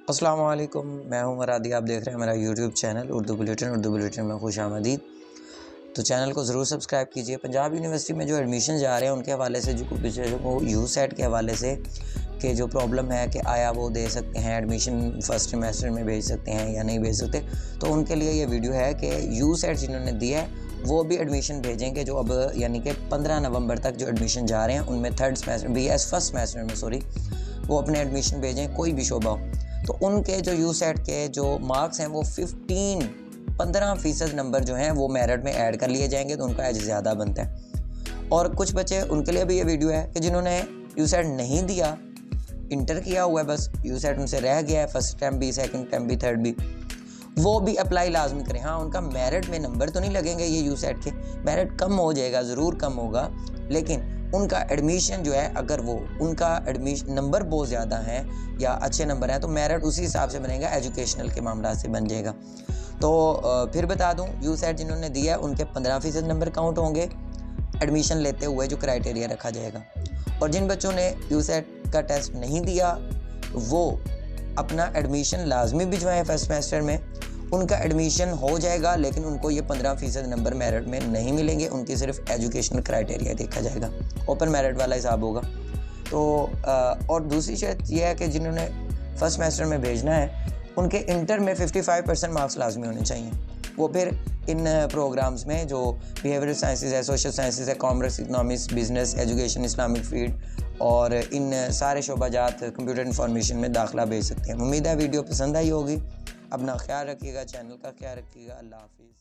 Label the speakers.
Speaker 1: अस्सलाम वालेकुम, मैं हूं मरादी। आप देख रहे हैं मेरा यूट्यूब चैनल उर्दू बुलेटिन में खुश आमदीद। तो चैनल को ज़रूर सब्सक्राइब कीजिए। पंजाब यूनिवर्सिटी में जो एडमिशन जा रहे हैं उनके हवाले से, जो बच्चों को यूसेट के हवाले से कि जो प्रॉब्लम है कि आया वो दे सकते हैं, एडमिशन फर्स्ट सेमेस्टर में भेज सकते हैं या नहीं भेज सकते, तो उनके लिए ये वीडियो है कि यूसेट जिन्होंने दिया है वो भी एडमिशन भेजेंगे। जो अब यानी कि 15 नवंबर तक जो एडमिशन जा रहे हैं उनमें third semester BS first semester में वो अपने एडमिशन भेजें, कोई भी शोबा हो। तो उनके जो यूसेट के जो मार्क्स हैं वो 15% नंबर जो हैं वो मेरिट में ऐड कर लिए जाएंगे, तो उनका एज ज़्यादा बनता है। और कुछ बच्चे, उनके लिए भी ये वीडियो है कि जिन्होंने यूसेट नहीं दिया, इंटर किया हुआ है, बस यूसेट उनसे रह गया है, फर्स्ट अटैम्प्ट भी, सेकंड अटैम्प्ट भी, थर्ड भी, वो भी अप्लाई लाजमी करें। हाँ, उनका मेरिट में नंबर तो नहीं लगेंगे, ये यूसेट के मेरिट कम हो जाएगा, ज़रूर कम होगा, लेकिन उनका एडमिशन जो है, अगर वो उनका एडमिशन नंबर बहुत ज़्यादा है या अच्छे नंबर हैं तो मेरिट उसी हिसाब से बनेगा, एजुकेशनल के मामला से बन जाएगा। तो फिर बता दूं, यूसेट जिन्होंने दिया है उनके 15% नंबर काउंट होंगे एडमिशन लेते हुए, जो क्राइटेरिया रखा जाएगा। और जिन बच्चों ने यूसेट का टेस्ट नहीं दिया वो अपना एडमिशन लाजमी भिजवाएं फर्स्ट सेमेस्टर में, उनका एडमिशन हो जाएगा, लेकिन उनको ये 15% नंबर मेरिट में नहीं मिलेंगे, उनकी सिर्फ एजुकेशनल क्राइटेरिया देखा जाएगा, ओपन मेरिट वाला हिसाब होगा। तो और दूसरी शर्त यह है कि जिन्होंने फर्स्ट सेमेस्टर में भेजना है उनके इंटर में 55% मार्क्स लाजमी होने चाहिए। वो फिर इन प्रोग्राम्स में जो बिहेवियरल साइंसेज है, सोशल साइंसेज है, commerce, economics, business, education, Islamic field और इन सारे शोबाजात, कंप्यूटर इंफॉर्मेशन में दाखिला भेज सकते हैं। उम्मीद है वीडियो पसंद आई होगी। अपना ख्याल रखिएगा, चैनल का ख्याल रखिएगा। अल्लाह हाफिज़।